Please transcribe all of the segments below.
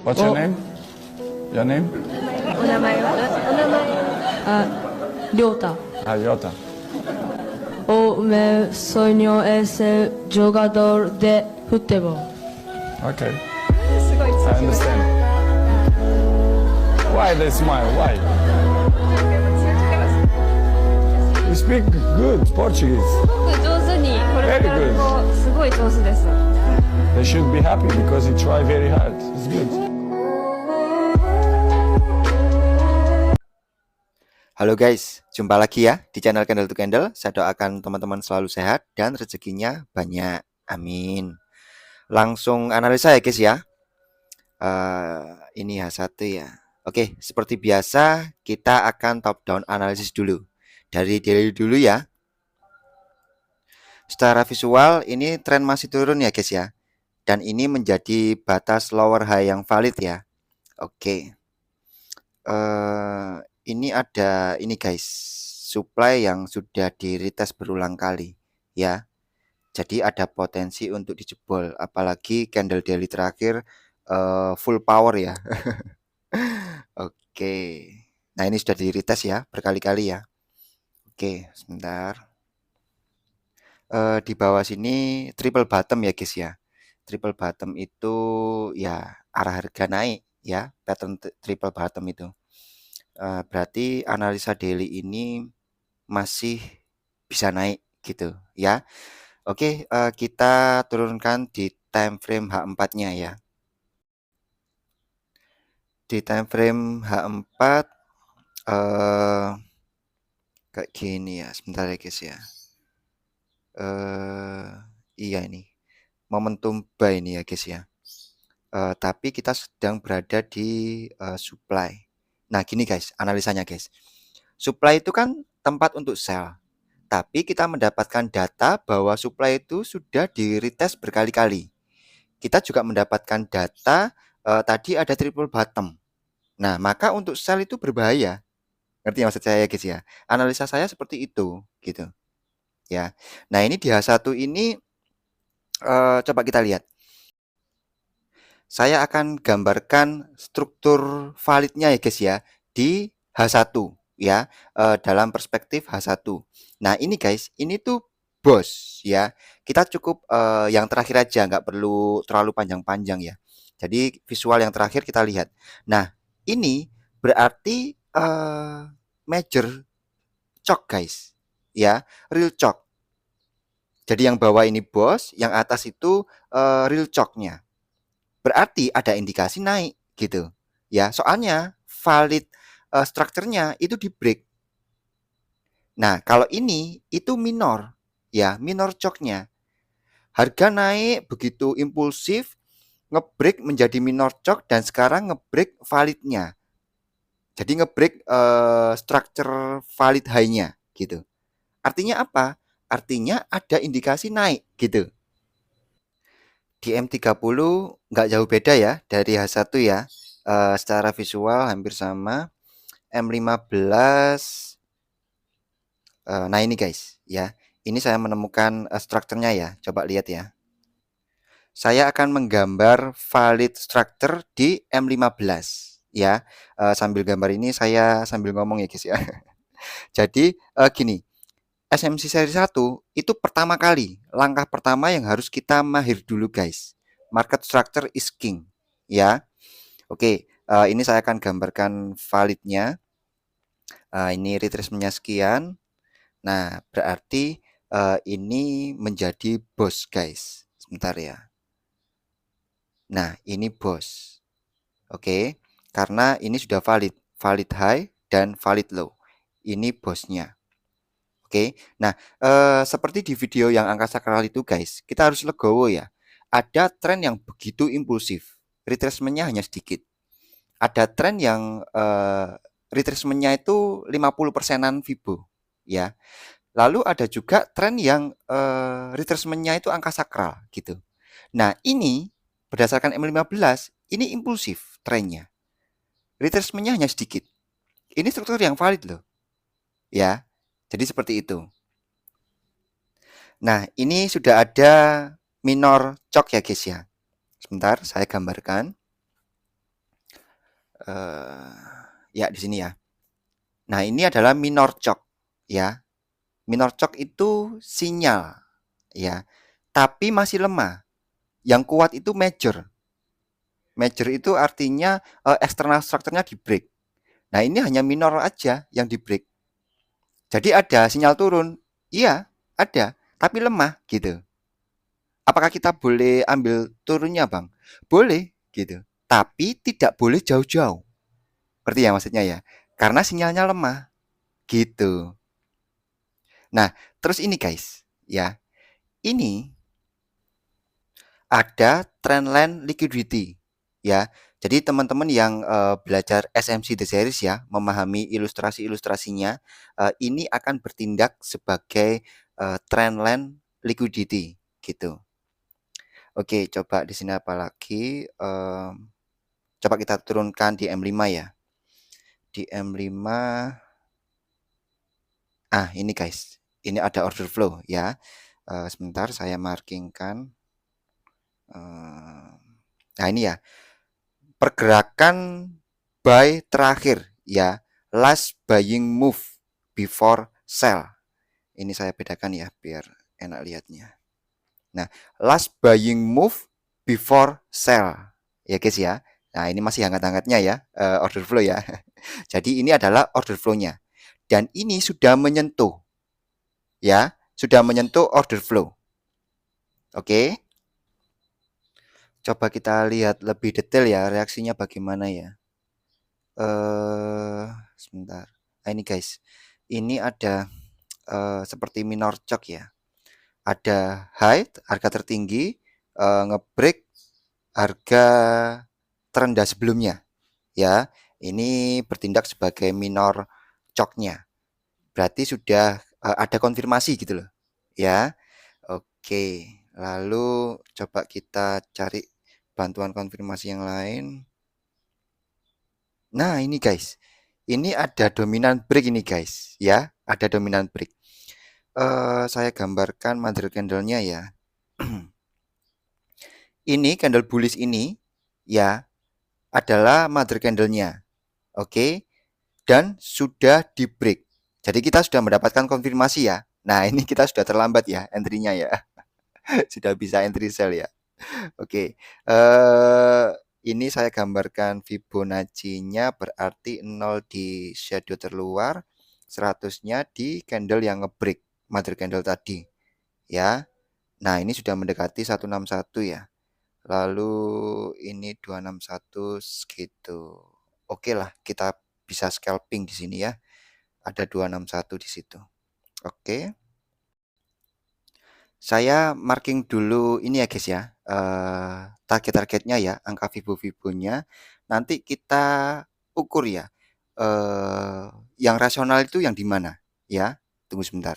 What's your name? Your name? お名前はお名前りょうた Yota. O me sueño es el jugador de fútbol. Okay, すごい I understand. Why they smile? Why? す You speak good Portuguese. ごく上手にポルトガル語すごい上手です。 They should be happy because you try very hard. It's good. Halo guys, jumpa lagi ya di channel Candle to Candle. Saya doakan teman-teman selalu sehat dan rezekinya banyak. Amin. Langsung analisa ya guys ya. Ini H1 ya. Oke, seperti biasa kita akan top down analisis dulu. Dari daily dulu ya. Secara visual ini tren masih turun ya guys ya. Dan ini menjadi batas lower high yang valid ya. Oke. Ini ada ini guys, supply yang sudah di retest berulang kali ya. Jadi ada potensi untuk dijebol, apalagi candle daily terakhir full power ya. Oke. Nah, ini sudah di retest ya berkali-kali ya. Oke, sebentar. Di bawah sini triple bottom ya guys ya. Triple bottom itu ya arah harga naik ya, pattern triple bottom itu. Berarti analisa daily ini masih bisa naik gitu ya. Oke, kita turunkan di time frame H4-nya ya. Di time frame H4 kayak gini ya. Sebentar ya guys ya. Iya ini momentum buy ini ya guys ya. Tapi kita sedang berada di supply. Nah, gini guys, analisanya guys. Supply itu kan tempat untuk sell. Tapi kita mendapatkan data bahwa supply itu sudah di retest berkali-kali. Kita juga mendapatkan data tadi ada triple bottom. Nah, maka untuk sell itu berbahaya. Ngerti maksud saya guys ya? Analisa saya seperti itu gitu. Ya. Nah, ini di H1 ini coba kita lihat. Saya akan gambarkan struktur validnya ya guys ya di H1 ya, dalam perspektif H1. Nah, ini guys, ini tuh bos ya. Kita cukup yang terakhir aja, nggak perlu terlalu panjang-panjang ya. Jadi visual yang terakhir kita lihat. Nah, ini berarti major chok guys ya, real chok. Jadi yang bawah ini bos, yang atas itu real choknya. Berarti ada indikasi naik gitu ya, soalnya valid strukturnya itu di break. Nah, kalau ini itu minor ya, minor choknya. Harga naik begitu impulsif, ngebreak menjadi minor chok dan sekarang ngebreak validnya. Jadi ngebreak struktur valid high-nya gitu. Artinya apa? Artinya ada indikasi naik gitu. Di M30 nggak jauh beda ya dari H1 ya. Secara visual hampir sama. M15 nah ini guys ya. Ini saya menemukan strukturnya ya. Coba lihat ya. Saya akan menggambar valid structure di M15 ya. Sambil gambar ini saya sambil ngomong ya guys ya. Jadi gini. SMC seri 1 itu pertama kali, langkah pertama yang harus kita mahir dulu guys. Market structure is king ya. Oke, ini saya akan gambarkan validnya. Ini retracement-nya sekian. Nah, berarti ini menjadi bos guys. Sebentar ya. Nah, ini bos. Oke, karena ini sudah valid, valid high dan valid low. Ini bosnya. Oke, nah seperti di video yang angka sakral itu guys, kita harus legowo ya. Ada tren yang begitu impulsif, retracement-nya hanya sedikit. Ada tren yang retracement-nya itu 50%-an Fibo ya. Lalu ada juga tren yang retracement-nya itu angka sakral gitu. Nah, ini berdasarkan M15, ini impulsif trennya. Retracement-nya hanya sedikit. Ini struktur yang valid loh. Ya. Jadi seperti itu. Nah, ini sudah ada minor chok ya guys ya. Sebentar, saya gambarkan. Ya di sini ya. Nah, ini adalah minor choke ya. Minor choke itu sinyal ya, tapi masih lemah. Yang kuat itu major. Major itu artinya eksternal strukturnya di break. Nah, ini hanya minor aja yang di break. Jadi ada sinyal turun. Iya, ada, tapi lemah gitu. Apakah kita boleh ambil turunnya, Bang? Boleh gitu. Tapi tidak boleh jauh-jauh. Ngerti ya maksudnya ya? Karena sinyalnya lemah gitu. Nah, terus ini guys, ya. Ini ada trendline liquidity, ya. Jadi teman-teman yang belajar SMC The Series ya, memahami ilustrasi-ilustrasinya, ini akan bertindak sebagai trendline liquidity gitu. Oke, coba di sini apa lagi? Coba kita turunkan di M5 ya. Di M5, ini guys, ini ada order flow ya. Sebentar saya markingkan. Nah ini ya, pergerakan buy terakhir ya, last buying move before sell. Ini saya bedakan ya biar enak lihatnya. Nah, last buying move before sell ya guys ya. Nah ini masih hangat-hangatnya ya, order flow ya. Jadi ini adalah order flow-nya dan ini sudah menyentuh ya, sudah menyentuh order flow. Oke. Coba kita lihat lebih detail ya reaksinya bagaimana ya. Sebentar. Nah, ini guys. Ini ada seperti minor choke ya. Ada high, harga tertinggi, ngebreak harga terendah sebelumnya. Ya, ini bertindak sebagai minor choke-nya. Berarti sudah ada konfirmasi gitu loh. Ya. Oke. Lalu coba kita cari bantuan konfirmasi yang lain. Nah, ini guys. Ini ada dominan break ini guys, ya. Ada dominan break. Saya gambarkan mother candle-nya ya. Ini candle bullish ini ya adalah mother candle-nya. Oke. Dan sudah di break. Jadi kita sudah mendapatkan konfirmasi ya. Nah, ini kita sudah terlambat ya entry-nya ya. Sudah bisa entry sell ya. Oke. Ini saya gambarkan Fibonacci-nya berarti 0 di shadow terluar, 100-nya di candle yang ngebreak mother candle tadi ya. Nah, ini sudah mendekati 161 ya. Lalu ini 261 segitu. Oke lah, kita bisa scalping di sini ya. Ada 261 di situ. Oke. Saya marking dulu ini ya guys ya. Target-targetnya ya, angka Fibo-Fibonya. Nanti kita ukur ya. Yang rasional itu yang di mana ya? Tunggu sebentar.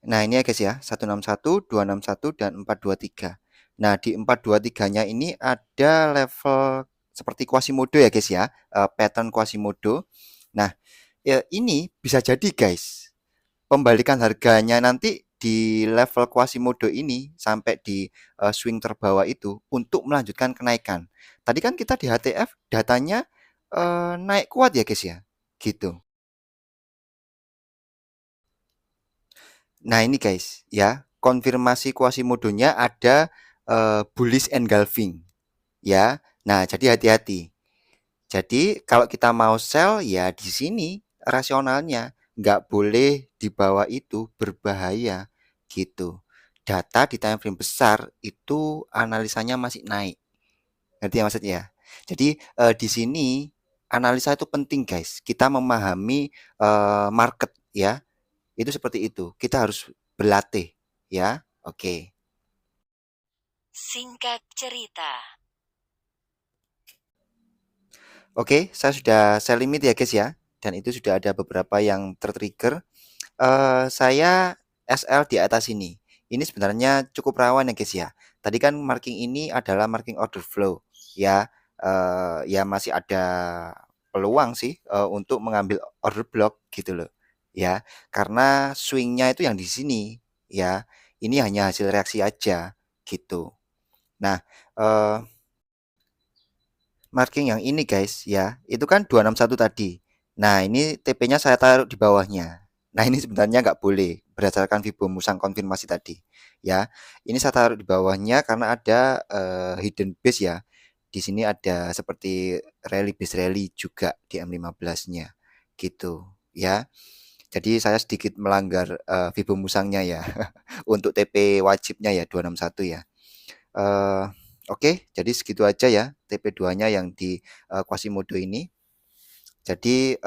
Nah, ini ya guys ya, 161, 261 dan 423. Nah, di 423-nya ini ada level seperti Quasimodo ya guys ya, pattern Quasimodo. Nah, ya ini bisa jadi guys, pembalikan harganya nanti di level Quasimodo ini sampai di swing terbawah itu untuk melanjutkan kenaikan. Tadi kan kita di HTF datanya naik kuat ya guys ya, gitu. Nah ini guys ya, konfirmasi Quasimodo-nya ada bullish engulfing ya. Nah jadi hati-hati. Jadi kalau kita mau sell ya di sini rasionalnya nggak boleh di bawah itu, berbahaya gitu. Data di time frame besar itu analisanya masih naik. Ngerti ya maksudnya? Jadi di sini analisa itu penting guys. Kita memahami market ya. Itu seperti itu. Kita harus berlatih ya. Oke. Singkat cerita. Oke, saya sudah sell limit ya guys ya. Dan itu sudah ada beberapa yang tertrigger. Saya SL di atas ini. Ini sebenarnya cukup rawan ya guys ya. Tadi kan marking ini adalah marking order flow ya. Ya masih ada peluang sih untuk mengambil order block gitu loh. Ya, karena swingnya itu yang di sini ya. Ini hanya hasil reaksi aja gitu. Nah, marking yang ini guys ya, itu kan 261 tadi. Nah, ini TP-nya saya taruh di bawahnya. Nah, ini sebenarnya nggak boleh berdasarkan Vibo Musang konfirmasi tadi ya. Ini saya taruh di bawahnya karena ada hidden base ya. Di sini ada seperti rally base rally juga di M15-nya gitu ya. Jadi saya sedikit melanggar Vibo Musangnya ya untuk TP wajibnya ya 261 ya. Oke, jadi segitu aja ya TP2-nya yang di Quasimodo ini. Jadi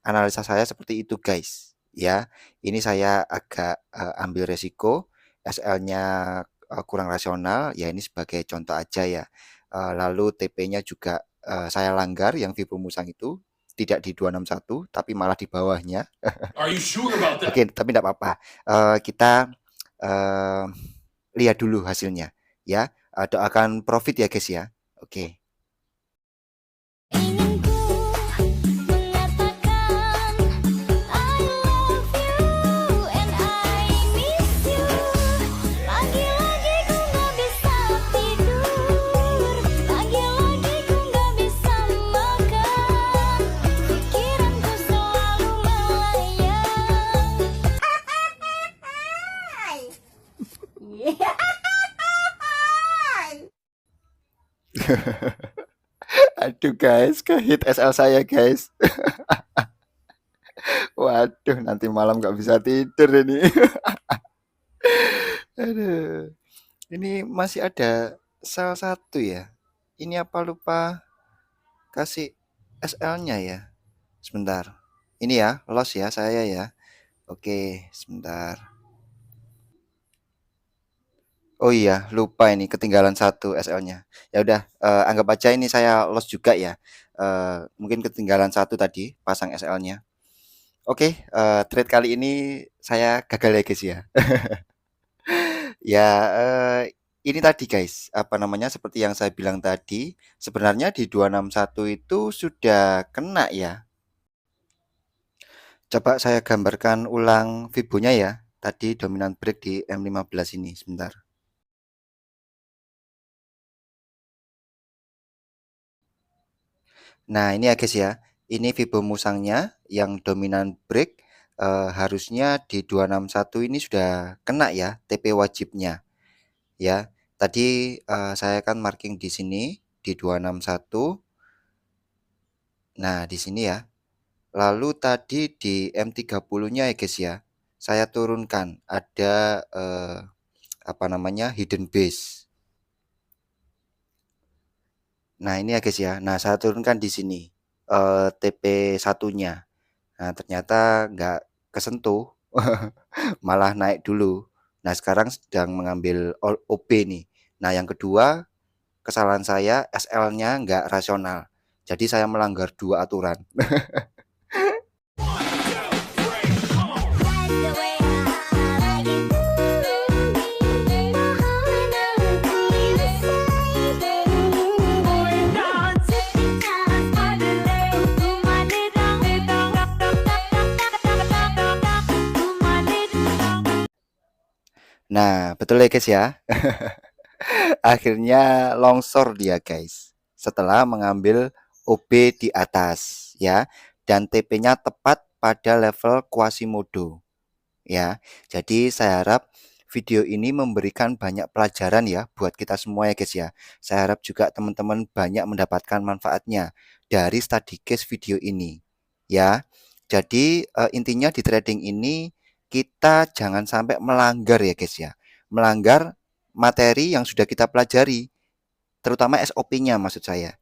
analisa saya seperti itu guys ya. Ini saya agak ambil resiko SL-nya kurang rasional ya, ini sebagai contoh aja ya. Lalu TP-nya juga saya langgar yang Vibo Musang itu tidak di 261 tapi malah di bawahnya. Are you sure about that? Oke, tapi tidak apa-apa. Kita lihat dulu hasilnya ya. Doakan profit ya guys ya. Oke. Ingin ku mengatakan I love you and I miss you. Lagi-lagi ku gak bisa tidur, lagi-lagi ku gak bisa makan. Pikiranku selalu melayang. Aduh guys, kehit SL saya guys. Waduh, nanti malam nggak bisa tidur ini. Aduh, ini masih ada salah satu ya. Ini apa lupa kasih SL-nya ya. Sebentar. Ini ya, loss ya saya ya. Oke, sebentar. Oh iya, lupa ini ketinggalan satu SL-nya. Ya udah, anggap aja ini saya loss juga ya. Mungkin ketinggalan satu tadi pasang SL-nya. Oke, trade kali ini saya gagal ya guys ya. Ya, ini tadi guys, apa namanya, seperti yang saya bilang tadi, sebenarnya di 261 itu sudah kena ya. Coba saya gambarkan ulang Fibonya ya. Tadi dominan break di M15 ini, sebentar. Nah, ini ya guys ya. Ini Fibo Musangnya yang dominan break harusnya di 261 ini sudah kena ya TP wajibnya. Ya. Tadi saya kan marking di sini di 261. Nah, di sini ya. Lalu tadi di M30-nya ya guys ya. Saya turunkan ada apa namanya? Hidden base. Nah, ini ya guys ya. Nah, saya turunkan di sini TP satunya. Nah, ternyata nggak kesentuh, malah naik dulu. Nah, sekarang sedang mengambil OP nih. Nah, yang kedua, kesalahan saya SL-nya nggak rasional. Jadi saya melanggar dua aturan. That's the way I like it. Mohon aku yang Nah, betul ya guys ya. Akhirnya longsor dia guys. Setelah mengambil OB di atas ya. Dan TP-nya tepat pada level Quasimodo. Ya, jadi saya harap video ini memberikan banyak pelajaran ya buat kita semua ya guys ya. Saya harap juga teman-teman banyak mendapatkan manfaatnya dari study case video ini ya. Jadi intinya di trading ini kita jangan sampai melanggar ya guys ya. Melanggar materi yang sudah kita pelajari, terutama SOP-nya maksud saya.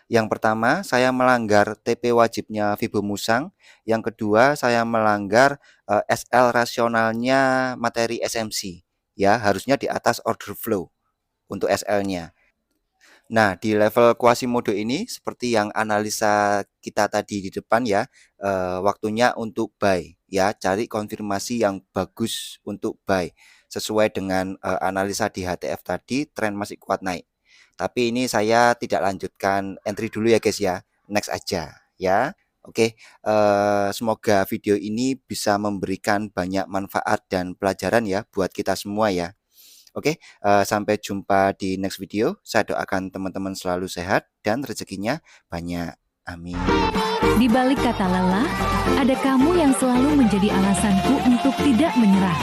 Yang pertama, saya melanggar TP wajibnya Fibo Musang. Yang kedua, saya melanggar SL rasionalnya materi SMC. Ya, harusnya di atas order flow untuk SL-nya. Nah, di level Quasimodo ini seperti yang analisa kita tadi di depan ya, waktunya untuk buy ya, cari konfirmasi yang bagus untuk buy. Sesuai dengan analisa di HTF tadi, tren masih kuat naik. Tapi ini saya tidak lanjutkan entry dulu ya guys ya, next aja ya. Oke, semoga video ini bisa memberikan banyak manfaat dan pelajaran ya buat kita semua ya. Oke, sampai jumpa di next video. Saya doakan teman-teman selalu sehat dan rezekinya banyak. Amin. Di balik kata lelah, ada kamu yang selalu menjadi alasanku untuk tidak menyerah.